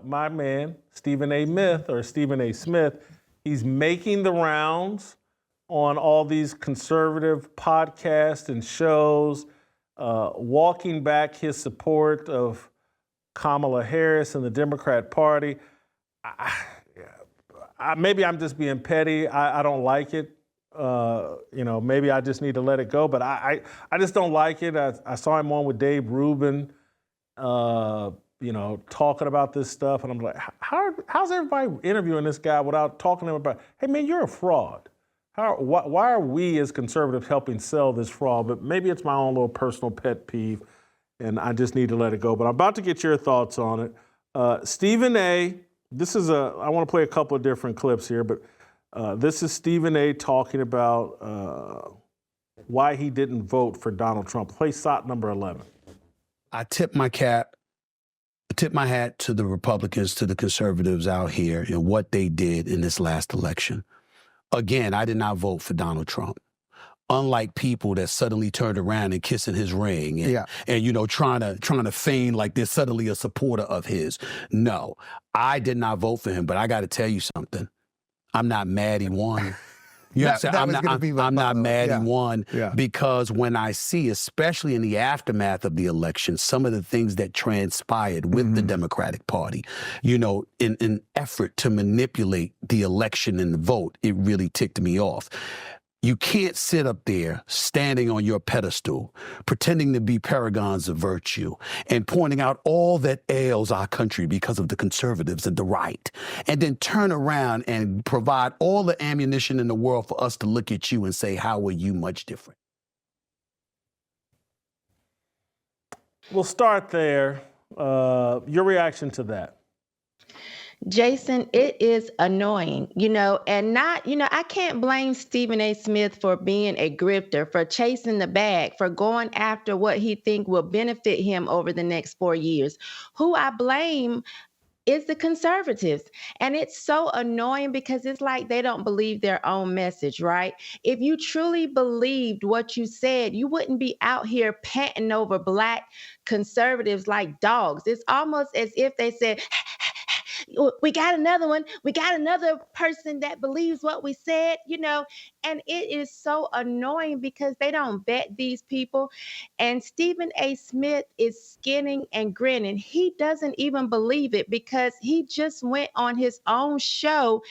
my man, Stephen A. Smith, he's making the rounds on all these conservative podcasts and shows, walking back his support of Kamala Harris and the Democrat Party. Maybe I'm just being petty. I don't like it. Maybe I just need to let it go. But I just don't like it. I saw him on with Dave Rubin, talking about this stuff. And I'm like, how's everybody interviewing this guy without talking to him about, hey, man, you're a fraud. Why are we as conservatives helping sell this fraud? But maybe it's my own little personal pet peeve, and I just need to let it go. But I'm about to get your thoughts on it. Stephen A., I want to play a couple of different clips here, but this is Stephen A. talking about why he didn't vote for Donald Trump. Play SOT number 11. I tip my hat to the Republicans, to the conservatives out here and what they did in this last election. Again, I did not vote for Donald Trump. Unlike people that suddenly turned around and kissing his ring and trying to feign like they're suddenly a supporter of his. No, I did not vote for him, but I got to tell you something. I'm not mad he won. You know what I'm saying? I'm not mad he won because when I see, especially in the aftermath of the election, some of the things that transpired with the Democratic Party, in an effort to manipulate the election and the vote, it really ticked me off. You can't sit up there standing on your pedestal, pretending to be paragons of virtue and pointing out all that ails our country because of the conservatives and the right, and then turn around and provide all the ammunition in the world for us to look at you and say, how are you much different? We'll start there. Your reaction to that? Jason, it is annoying, and I can't blame Stephen A. Smith for being a grifter, for chasing the bag, for going after what he think will benefit him over the next 4 years. Who I blame is the conservatives. And it's so annoying because it's like they don't believe their own message, right? If you truly believed what you said, you wouldn't be out here panting over Black conservatives like dogs. It's almost as if they said, we got another one. We got another person that believes what we said, and it is so annoying because they don't vet these people. And Stephen A. Smith is skinning and grinning. He doesn't even believe it because he just went on his own show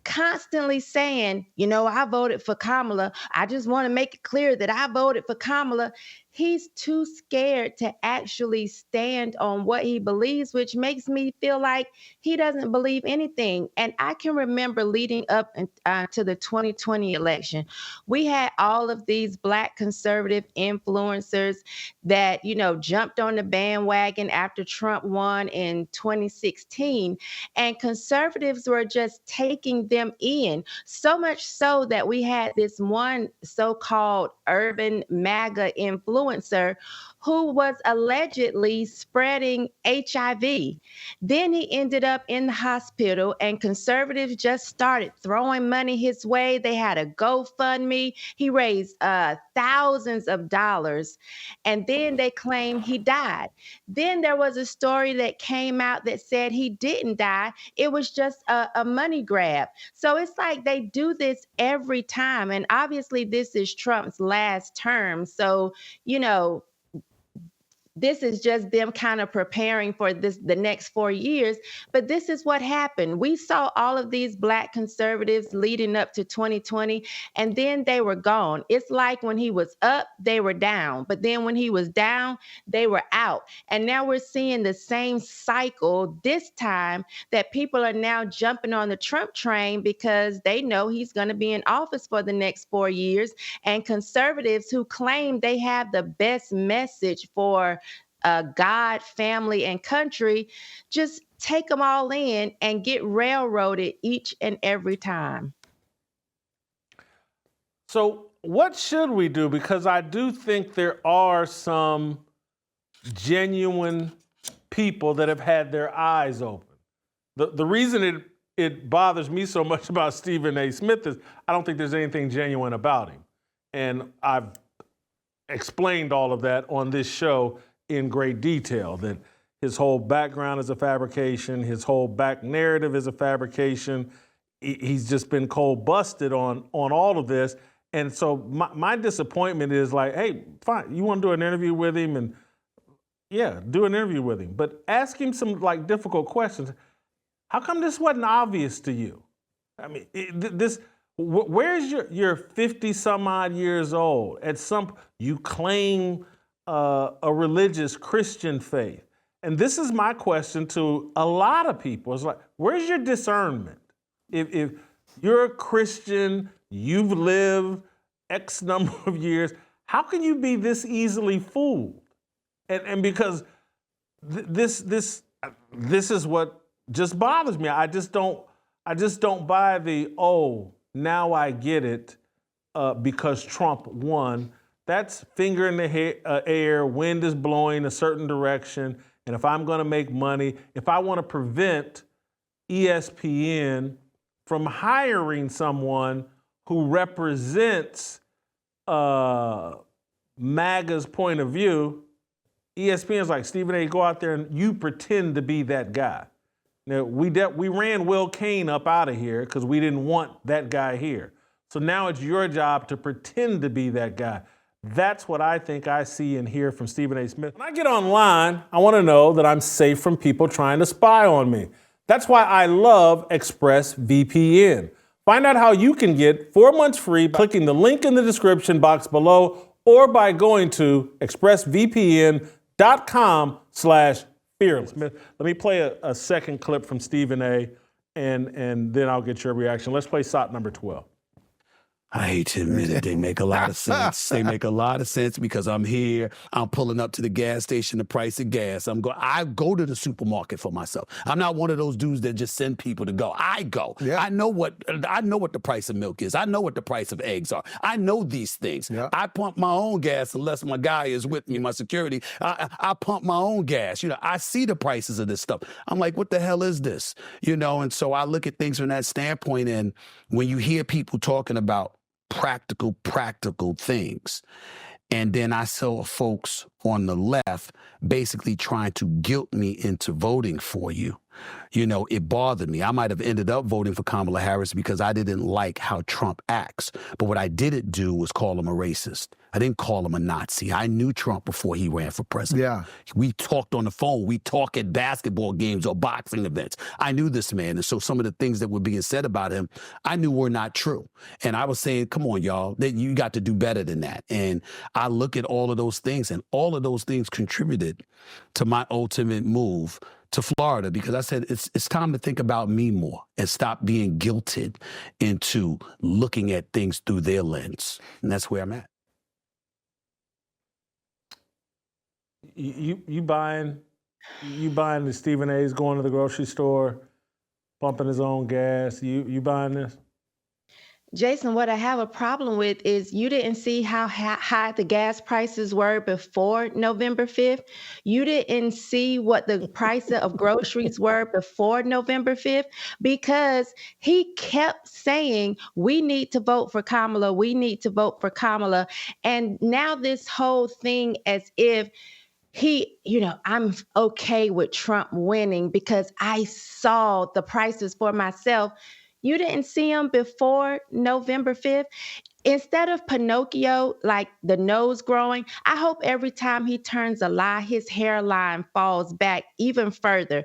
constantly saying, I voted for Kamala. I just want to make it clear that I voted for Kamala. He's too scared to actually stand on what he believes, which makes me feel like he doesn't believe anything. And I can remember leading up to the 2020 election, we had all of these Black conservative influencers that, jumped on the bandwagon after Trump won in 2016. And conservatives were just taking them in, so much so that we had this one so-called urban MAGA influencer who was allegedly spreading HIV. Then he ended up in the hospital, and conservatives just started throwing money his way. They had a GoFundMe. He raised thousands of dollars, and then they claimed he died. Then there was a story that came out that said he didn't die. It was just a money grab. So it's like they do this every time. And obviously this is Trump's last term. So, this is just them kind of preparing for the next 4 years. But this is what happened. We saw all of these Black conservatives leading up to 2020, and then they were gone. It's like when he was up, they were down. But then when he was down, they were out. And now we're seeing the same cycle this time, that people are now jumping on the Trump train because they know he's going to be in office for the next 4 years. And conservatives who claim they have the best message for God, family, and country, just take them all in and get railroaded each and every time. So what should we do? Because I do think there are some genuine people that have had their eyes open. The reason it bothers me so much about Stephen A. Smith is I don't think there's anything genuine about him. And I've explained all of that on this show in great detail, that His whole background is a fabrication. His whole back narrative is a fabrication. He's just been cold busted on all of this. And so my disappointment is like, hey, fine, you want to do an interview with him, and yeah, do an interview with him, but ask him some like difficult questions. How come this wasn't obvious to you? I mean, where's your 50 some odd years old? You claim a religious Christian faith. And this is my question to a lot of people. It's like, where's your discernment? If you're a Christian, you've lived X number of years, how can you be this easily fooled? And because this is what just bothers me. I just don't buy the, oh, now I get it because Trump won. That's finger in the air, wind is blowing a certain direction. And if I'm going to make money, if I want to prevent ESPN from hiring someone who represents MAGA's point of view, ESPN's like, Stephen A., go out there and you pretend to be that guy. Now, we ran Will Cain up out of here because we didn't want that guy here. So now it's your job to pretend to be that guy. That's what I think I see and hear from Stephen A. Smith. When I get online, I want to know that I'm safe from people trying to spy on me. That's why I love ExpressVPN. Find out how you can get 4 months free by clicking the link in the description box below or by going to expressvpn.com/fearless. Let me play a second clip from Stephen A. and then I'll get your reaction. Let's play SOT number 12. I hate to admit it, they make a lot of sense. They make a lot of sense because I'm here. I'm pulling up to the gas station, the price of gas. I go to the supermarket for myself. I'm not one of those dudes that just send people to go. I go. Yeah. I know what the price of milk is. I know what the price of eggs are. I know these things. Yeah. I pump my own gas unless my guy is with me, my security. I pump my own gas. I see the prices of this stuff. I'm like, what the hell is this? And so I look at things from that standpoint. And when you hear people talking about practical things. And then I saw folks on the left basically trying to guilt me into voting for you. It bothered me. I might have ended up voting for Kamala Harris because I didn't like how Trump acts. But what I didn't do was call him a racist. I didn't call him a Nazi. I knew Trump before he ran for president. Yeah. We talked on the phone. We talk at basketball games or boxing events. I knew this man. And so some of the things that were being said about him, I knew were not true. And I was saying, come on, y'all, you got to do better than that. And I look at all of those things, and all of those things contributed to my ultimate move to Florida, because I said it's time to think about me more and stop being guilted into looking at things through their lens. And that's where I'm at. You buying the Stephen A's going to the grocery store, pumping his own gas? You buying this? Jason, what I have a problem with is you didn't see how high the gas prices were before November 5th. You didn't see what the price of groceries were before November 5th, because he kept saying, we need to vote for Kamala. We need to vote for Kamala. And now this whole thing as if I'm okay with Trump winning because I saw the prices for myself. You didn't see him before November 5th. Instead of Pinocchio, like the nose growing, I hope every time he turns a lie, his hairline falls back even further.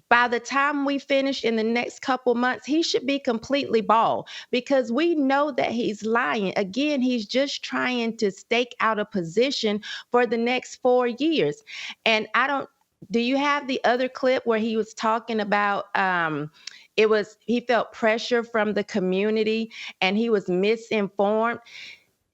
By the time we finish in the next couple months, he should be completely bald, because we know that he's lying. Again, he's just trying to stake out a position for the next 4 years. And do you have the other clip where he was talking about, he felt pressure from the community and he was misinformed?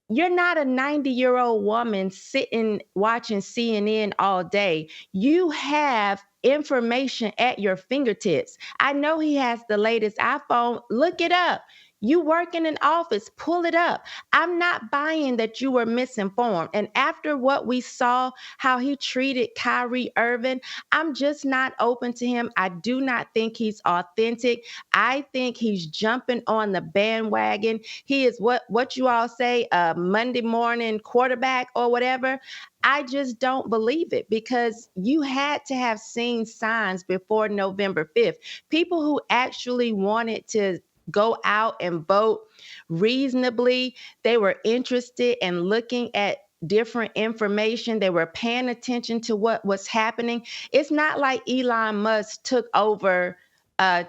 You're not a 90-year-old woman sitting watching CNN all day. You have information at your fingertips. I know he has the latest iPhone. Look it up. You work in an office, pull it up. I'm not buying that you were misinformed. And after what we saw, how he treated Kyrie Irving, I'm just not open to him. I do not think he's authentic. I think he's jumping on the bandwagon. He is what you all say, a Monday morning quarterback or whatever. I just don't believe it, because you had to have seen signs before November 5th. People who actually wanted to go out and vote reasonably, they were interested in looking at different information. They were paying attention to what was happening. It's not like Elon Musk took over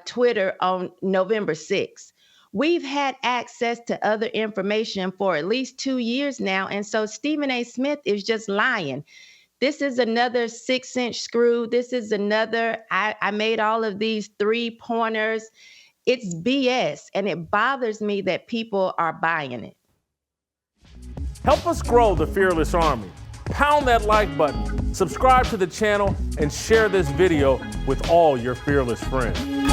Twitter on November 6th. We've had access to other information for at least 2 years now. And so Stephen A. Smith is just lying. This is another 6-inch screw. This is another, I made all of these 3-pointers. It's BS. And it bothers me that people are buying it. Help us grow the Fearless Army. Pound that like button, subscribe to the channel, and share this video with all your fearless friends.